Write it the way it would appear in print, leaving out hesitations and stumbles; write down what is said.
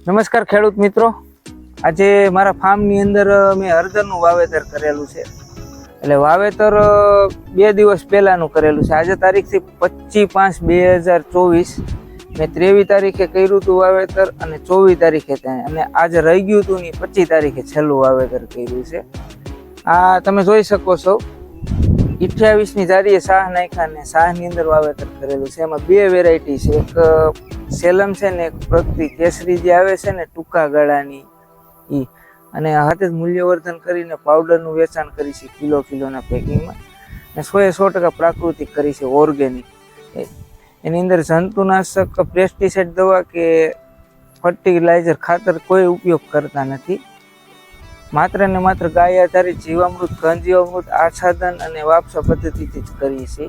નમસ્કાર ખેડૂત મિત્રો, આજે મારા ફાર્મની અંદર મેં હળદરનું વાવેતર કરેલું છે. એટલે વાવેતર 2 દિવસ પહેલાંનું કરેલું છે. આજે તારીખથી 25/5/2024 મેં 23 તારીખે કર્યું હતું વાવેતર અને 24 તારીખે ત્યાં, અને આજે રહી ગયું હતું ને 25 તારીખે છેલ્લું વાવેતર કર્યું છે. આ તમે જોઈ શકો છો, 28ની જારીએ શાહ નાખ્યા ને શાહની અંદર વાવેતર કરેલું છે. એમાં 2 વેરાયટી છે, એક સેલમ છે ને એક પ્રગતિ કેસરી જે આવે છે ને ટૂંકા ગાળાની ઈ, અને હાથે જ મૂલ્યવર્ધન કરીને પાવડરનું વેચાણ કરી છે કિલોના પેકિંગમાં, અને 100% પ્રાકૃતિક કરી છે, ઓર્ગેનિક. એની અંદર જંતુનાશક પેસ્ટિસાઇડ દવા કે ફર્ટિલાઇઝર ખાતર કોઈ ઉપયોગ કરતા નથી. માત્ર ને માત્ર ગાય આધારિત જીવામૃત, ઘન જીવામૃત, આચ્છાદન અને વાપસા પદ્ધતિથી જ કરીએ છીએ.